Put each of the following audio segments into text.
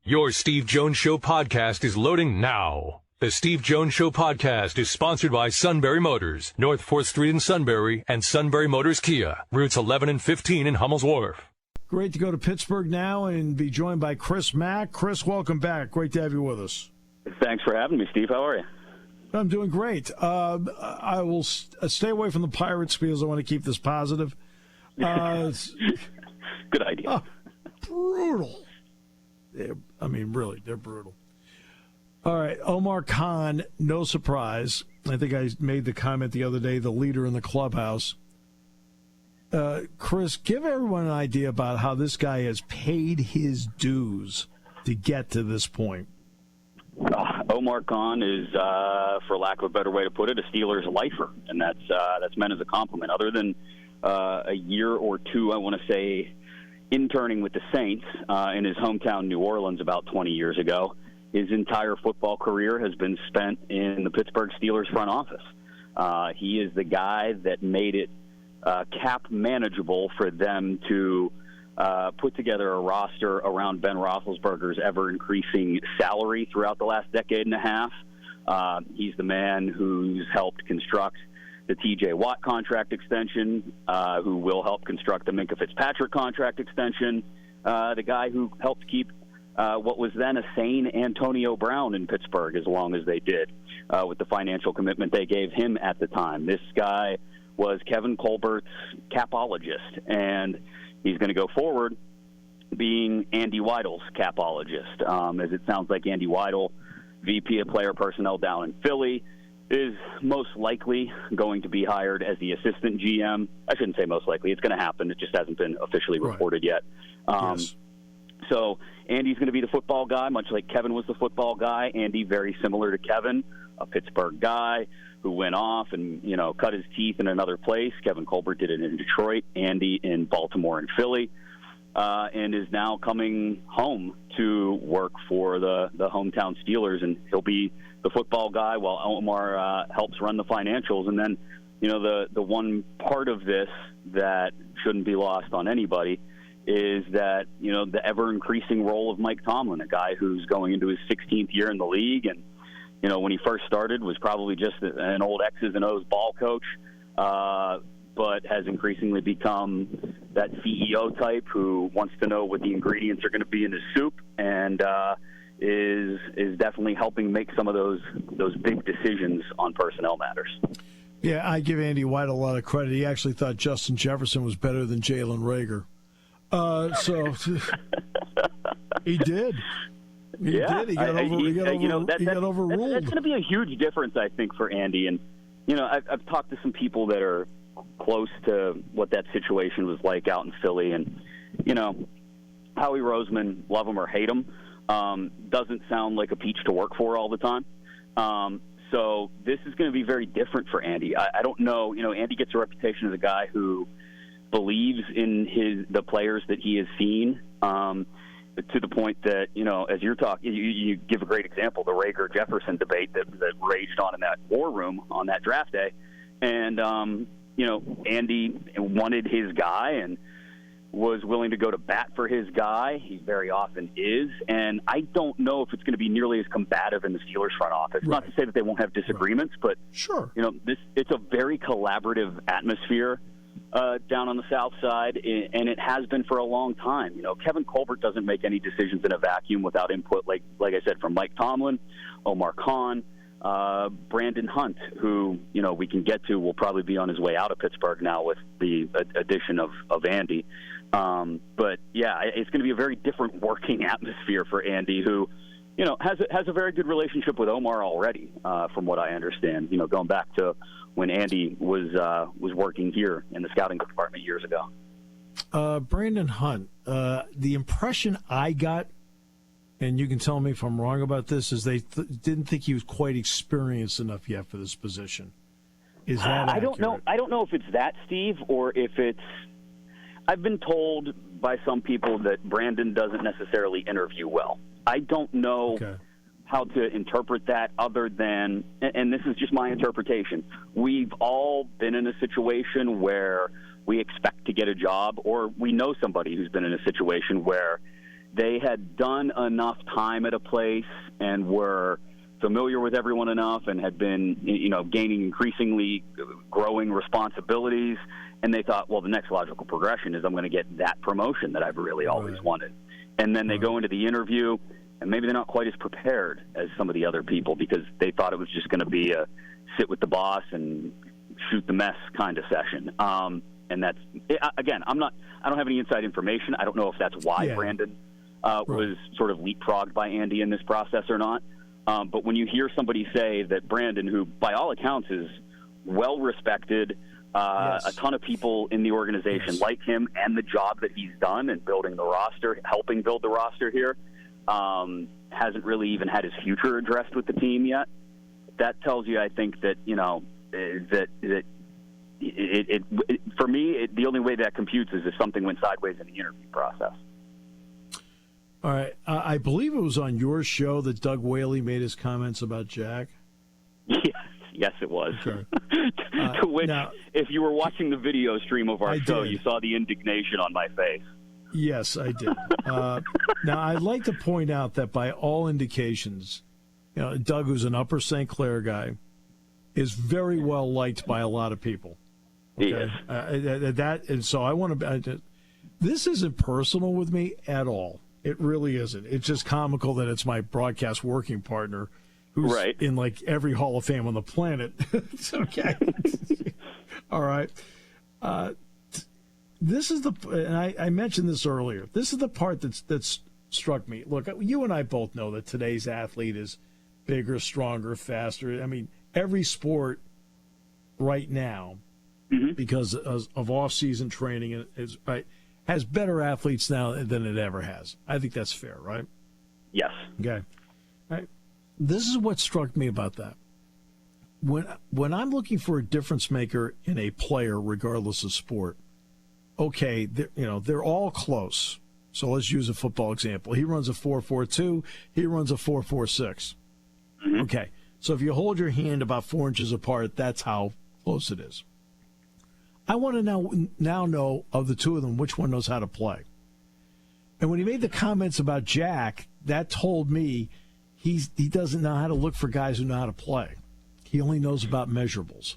Your Steve Jones Show podcast is loading now. The Steve Jones Show podcast is sponsored by Sunbury Motors, North 4th Street in Sunbury, and Sunbury Motors Kia, routes 11 and 15 in Hummel's Wharf. Great to go to Pittsburgh now and be joined by Chris Mack. Chris, welcome back. Great to have you with us. Thanks for having me, Steve. How are you? I'm doing great. I will stay away from the Pirates because I want to keep this positive. Good idea. Brutal. Really, they're brutal. All right, Omar Khan, no surprise. I think I made the comment the other day, the leader in the clubhouse. Chris, give everyone an idea about how this guy has paid his dues to get to this point. Omar Khan is, for lack of a better way to put it, a Steelers lifer, and that's meant as a compliment. Other than a year or two, I want to say, interning with the Saints in his hometown, New Orleans, about 20 years ago, his entire football career has been spent in the Pittsburgh Steelers front office. He is the guy that made it cap manageable for them to put together a roster around Ben Roethlisberger's ever-increasing salary throughout the last decade and a half. He's the man who's helped construct the T.J. Watt contract extension, who will help construct the Minkah Fitzpatrick contract extension, the guy who helped keep what was then a sane Antonio Brown in Pittsburgh as long as they did, with the financial commitment they gave him at the time. This guy was Kevin Colbert's capologist, and he's going to go forward being Andy Weidl's capologist, as it sounds like Andy Weidl, VP of Player Personnel down in Philly, is most likely going to be hired as the assistant GM. I shouldn't say most likely. It's going to happen. It just hasn't been officially reported yet. Yes. So Andy's going to be the football guy, much like Kevin was the football guy. Andy, very similar to Kevin, a Pittsburgh guy who went off and, cut his teeth in another place. Kevin Colbert did it in Detroit, Andy in Baltimore and Philly, and is now coming home to work for the hometown Steelers, and he'll be the football guy while Omar helps run the financials. And then, the one part of this that shouldn't be lost on anybody is that, the ever-increasing role of Mike Tomlin, a guy who's going into his 16th year in the league, and when he first started was probably just an old X's and O's ball coach, but has increasingly become that CEO type who wants to know what the ingredients are going to be in his soup, and is definitely helping make some of those big decisions on personnel matters. Yeah, I give Andy Weidl a lot of credit. He actually thought Justin Jefferson was better than Jalen Reagor. So he did. He did. He got overruled. That's going to be a huge difference, I think, for Andy. And, I've talked to some people that are close to what that situation was like out in Philly. And, Howie Roseman, love him or hate him, doesn't sound like a peach to work for all the time. So this is going to be very different for Andy. I don't know. Andy gets a reputation as a guy who believes in the players that he has seen, to the point that, as you're talking, you give a great example, the Reagor-Jefferson debate that raged on in that war room on that draft day. And, Andy wanted his guy and was willing to go to bat for his guy. He very often is. And I don't know if it's going to be nearly as combative in the Steelers front office. Right. Not to say that they won't have disagreements, but, sure, it's a very collaborative atmosphere down on the South Side, and it has been for a long time. Kevin Colbert doesn't make any decisions in a vacuum without input, like I said, from Mike Tomlin, Omar Khan, Brandon Hunt, who, we can get to, will probably be on his way out of Pittsburgh now with the addition of Andy. But, yeah, it's going to be a very different working atmosphere for Andy, who, has a very good relationship with Omar already, from what I understand, going back to when Andy was working here in the scouting department years ago. Brandon Hunt, the impression I got, and you can tell me if I'm wrong about this, is they didn't think he was quite experienced enough yet for this position. Is that I don't know. I don't know if it's that, Steve, or if it's. I've been told by some people that Brandon doesn't necessarily interview well. I don't know how to interpret that other than, and this is just my interpretation, we've all been in a situation where we expect to get a job, or we know somebody who's been in a situation where, they had done enough time at a place and were familiar with everyone enough and had been, gaining increasingly growing responsibilities. And they thought, well, the next logical progression is I'm going to get that promotion that I've really always wanted. And then they go into the interview, and maybe they're not quite as prepared as some of the other people because they thought it was just going to be a sit with the boss and shoot the mess kind of session. And that's, again, I don't have any inside information. I don't know if that's why Brandon was sort of leapfrogged by Andy in this process or not. But when you hear somebody say that Brandon, who by all accounts is well-respected, a ton of people in the organization like him and the job that he's done in building the roster, helping build the roster here, hasn't really even had his future addressed with the team yet. That tells you, I think, that, that for me, the only way that computes is if something went sideways in the interview process. All right. I believe it was on your show that Doug Whaley made his comments about Jack. Yes, it was. Okay. To which, now, if you were watching the video stream of our show, did. you saw the indignation on my face. Yes, I did. Now, I'd like to point out that by all indications, Doug, who's an Upper St. Clair guy, is very well liked by a lot of people. Okay? He is. And so I want to. This isn't personal with me at all. It really isn't. It's just comical that it's my broadcast working partner who's in like every Hall of Fame on the planet. It's okay. All right. This is and I mentioned this earlier. This is the part that's struck me. Look, you and I both know that today's athlete is bigger, stronger, faster. I mean, every sport right now, because of off-season training, has better athletes now than it ever has. I think that's fair, right? Yes. Okay. All right. This is what struck me about that. When I'm looking for a difference maker in a player, regardless of sport, okay, they're all close. So let's use a football example. He runs a 4.42. He runs a 4.46. Okay. So if you hold your hand about 4 inches apart, that's how close it is. I want to now know of the two of them which one knows how to play. And when he made the comments about Jack, that told me he doesn't know how to look for guys who know how to play. He only knows about measurables.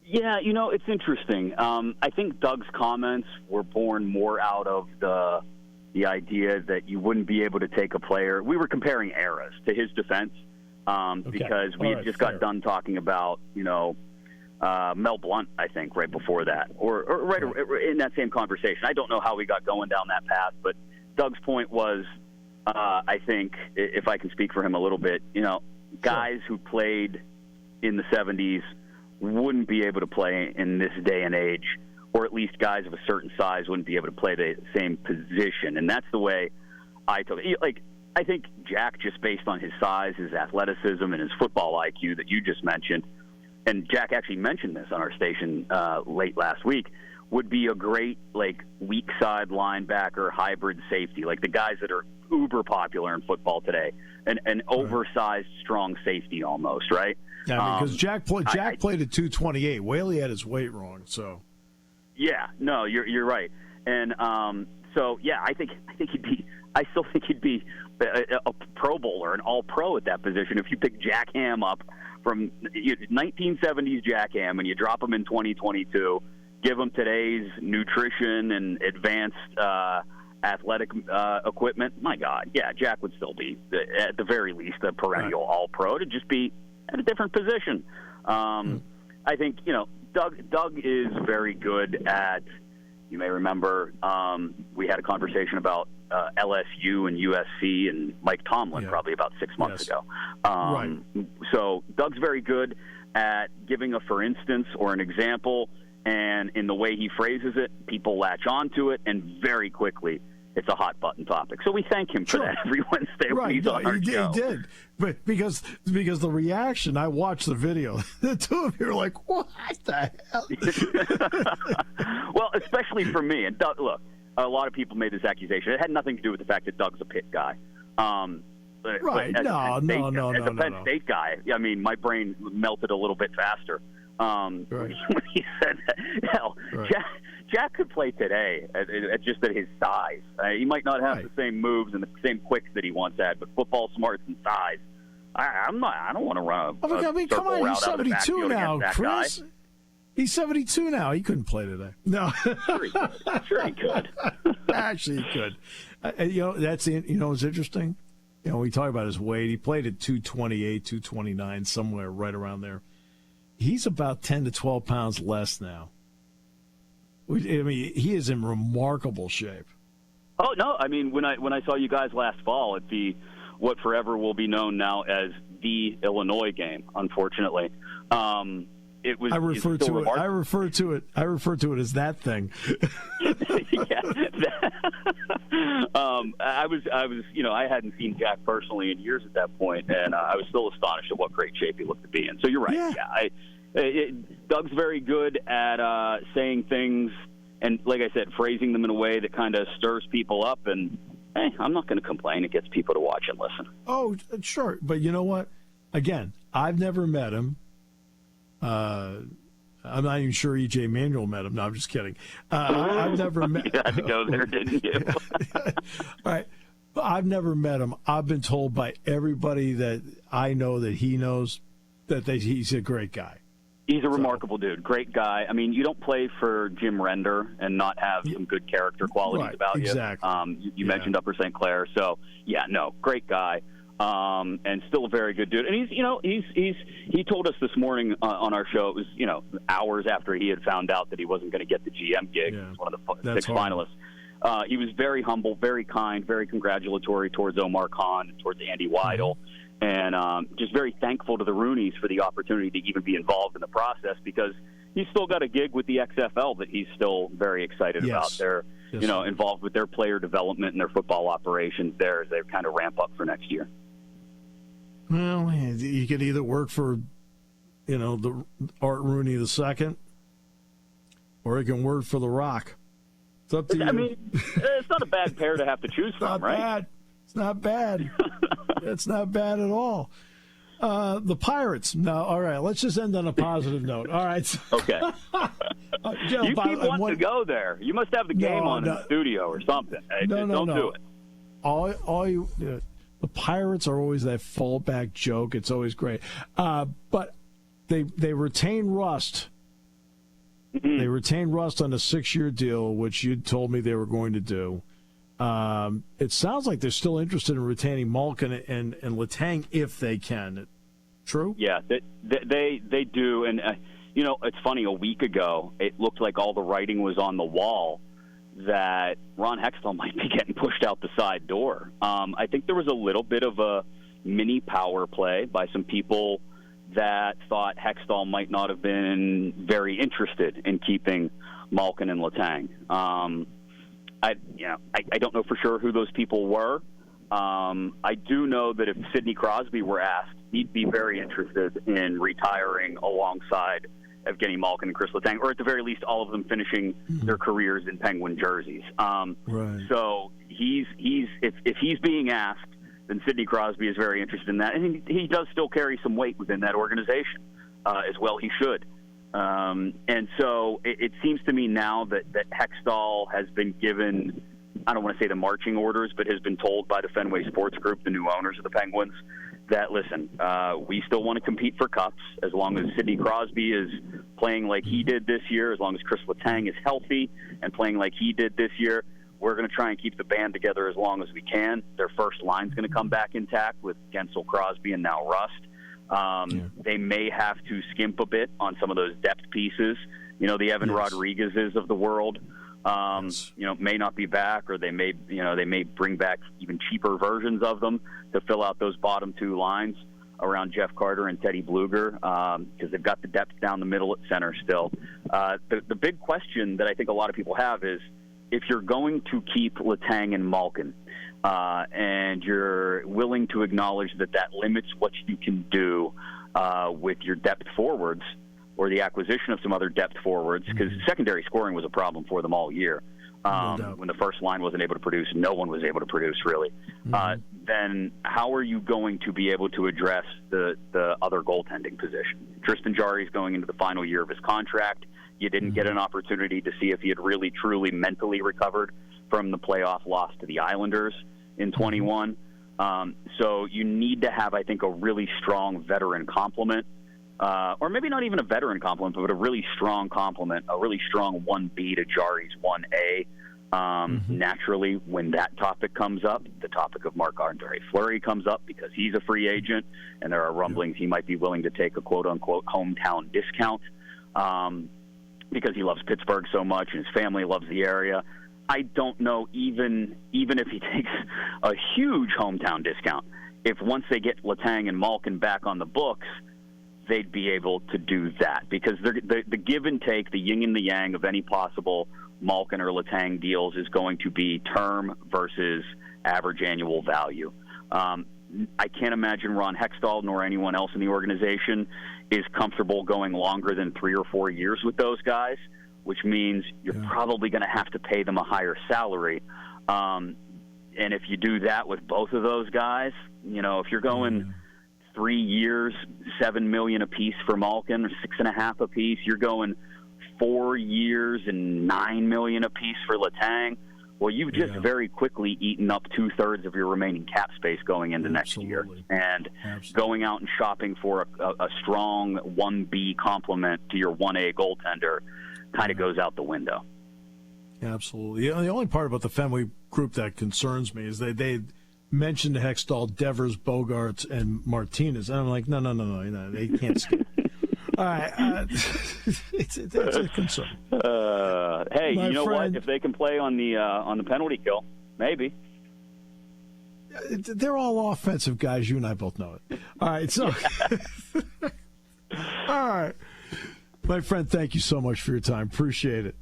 Yeah, it's interesting. I think Doug's comments were born more out of the idea that you wouldn't be able to take a player. We were comparing eras, to his defense, because we had just got done talking about, Mel Blount, I think, right before that, or right in that same conversation. I don't know how we got going down that path, but Doug's point was, I think, if I can speak for him a little bit, guys who played in the 70s wouldn't be able to play in this day and age, or at least guys of a certain size wouldn't be able to play the same position. And that's the way I took it. Like, I think Jack, just based on his size, his athleticism, and his football IQ that you just mentioned, and Jack actually mentioned this on our station late last week, would be a great, weak side linebacker, hybrid safety, like the guys that are uber popular in football today, an oversized, strong safety almost, right? Yeah, because Jack played at 228. Whaley had his weight wrong, so. Yeah, no, you're right, and so yeah, I still think he'd be a Pro Bowler, an All-Pro at that position if you pick Jack Ham up from 1970s Jack Ham and you drop him in 2022, give him today's nutrition and advanced athletic equipment. My God, yeah, Jack would still be at the very least a perennial All-Pro, to just be at a different position. I think Doug is very good at. You may remember we had a conversation about LSU and USC and Mike Tomlin probably about 6 months ago. So Doug's very good at giving a for instance or an example, and in the way he phrases it, people latch onto it, and very quickly it's a hot button topic. So we thank him for that every Wednesday when he's on our show. He did, but because the reaction, I watched the video. The two of you are like, "What the hell?" Well, especially for me. And Doug, look, a lot of people made this accusation. It had nothing to do with the fact that Doug's a Pitt guy. Right? As a Penn State guy, I mean, my brain melted a little bit faster When he said that. Hell, Right. Jack could play today at just at his size. He might not have the same moves and the same quicks that he once had, but football smarts and size. I don't want to run a come on, he's route out of the 72 backfield now, against that Chris. guy. He's 72 now. He couldn't play today. No. Sure he could. Actually, he could. What's interesting? We talk about his weight. He played at 228, 229, somewhere right around there. He's about 10 to 12 pounds less now. I mean, he is in remarkable shape. Oh, no. I mean, when I saw you guys last fall at what forever will be known now as the Illinois game, unfortunately, it was. I refer to it as that thing. I was. I hadn't seen Jack personally in years at that point, and I was still astonished at what great shape he looked to be in. So you're right. Yeah. Doug's very good at saying things, and like I said, phrasing them in a way that kind of stirs people up. And hey, I'm not going to complain. It gets people to watch and listen. Oh, sure. But you know what? Again, I've never met him. I'm not even sure E.J. Manuel met him. No, I'm just kidding. I've never met him. You had to go there, didn't you? All right. I've never met him. I've been told by everybody that I know that he knows that he's a great guy. He's a remarkable dude. Great guy. I mean, you don't play for Jim Render and not have some good character qualities about you. Exactly. You mentioned Upper St. Clair. So, great guy. And still a very good dude. And he told us this morning on our show, it was, hours after he had found out that he wasn't going to get the GM gig. He was one of the six finalists. He was very humble, very kind, very congratulatory towards Omar Khan, towards Andy Weidl, and just very thankful to the Rooneys for the opportunity to even be involved in the process, because he's still got a gig with the XFL that he's still very excited about. They're involved with their player development and their football operations there as they kind of ramp up for next year. Well, you could either work for, the Art Rooney II, or you can work for The Rock. It's up to you. I mean, it's not a bad pair to have to choose from, right? Bad. It's not bad. It's not bad at all. The Pirates. No, all right. Let's just end on a positive note. All right. Okay. You keep wanting to go there. You must have the game on in the studio or something. Don't do it. The Pirates are always that fallback joke. It's always great. But they retain Rust. Mm-hmm. They retain Rust on a 6-year deal, which you told me they were going to do. It sounds like they're still interested in retaining Malkin and Letang if they can. True? Yeah, they do. And, it's funny. A week ago, it looked like all the writing was on the wall that Ron Hextall might be getting pushed out the side door. I think there was a little bit of a mini power play by some people that thought Hextall might not have been very interested in keeping Malkin and Letang. I don't know for sure who those people were. I do know that if Sidney Crosby were asked, he'd be very interested in retiring alongside Evgeny Malkin and Chris Letang, or at the very least, all of them finishing their careers in Penguin jerseys. Right. So if he's being asked, then Sidney Crosby is very interested in that, and he does still carry some weight within that organization, as well he should. And so it seems to me now that Hextall has been given, I don't want to say the marching orders, but has been told by the Fenway Sports Group, the new owners of the Penguins, that, listen, we still want to compete for cups as long as Sidney Crosby is playing like he did this year, as long as Chris Letang is healthy and playing like he did this year. We're going to try and keep the band together as long as we can. Their first line's going to come back intact with Gensel, Crosby, and now Rust. They may have to skimp a bit on some of those depth pieces. The Evan Rodriguez's of the world, may not be back, or they may bring back even cheaper versions of them to fill out those bottom two lines around Jeff Carter and Teddy Bluger, because they've got the depth down the middle at center still. The big question that I think a lot of people have is, if you're going to keep Letang and Malkin, and you're willing to acknowledge that limits what you can do with your depth forwards, or the acquisition of some other depth forwards, because secondary scoring was a problem for them all year. When the first line wasn't able to produce, no one was able to produce, really. Then how are you going to be able to address the other goaltending position? Tristan Jarry's going into the final year of his contract. You didn't get an opportunity to see if he had really, truly mentally recovered from the playoff loss to the Islanders in 21. So you need to have, I think, a really strong veteran complement, or maybe not even a veteran complement, but a really strong complement, a really strong 1B to Jarry's 1A. Naturally, when that topic comes up, the topic of Marc-Andre Fleury comes up because he's a free agent, and there are rumblings he might be willing to take a quote-unquote hometown discount because he loves Pittsburgh so much and his family loves the area. I don't know, even if he takes a huge hometown discount, if once they get Letang and Malkin back on the books, they'd be able to do that, because the give and take, the yin and the yang of any possible Malkin or Letang deals is going to be term versus average annual value. I can't imagine Ron Hextall nor anyone else in the organization is comfortable going longer than 3 or 4 years with those guys, which means you're probably going to have to pay them a higher salary. And if you do that with both of those guys, if you're going 3 years, $7 million apiece for Malkin, or $6.5 apiece, you're going 4 years and $9 million apiece for Letang. Well, you've just very quickly eaten up 2/3 of your remaining cap space going into next year. And going out and shopping for a strong 1B complement to your 1A goaltender kind of goes out the window. Absolutely. The only part about the Fenway group that concerns me is they mentioned Hextall, Devers, Bogarts, and Martinez. And I'm like, no, they can't skip. All right. It's a concern. Hey, you know what? If they can play on the penalty kill, maybe. They're all offensive guys. You and I both know it. All right. So, all right. My friend, thank you so much for your time. Appreciate it.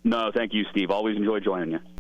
No, thank you, Steve. Always enjoy joining you.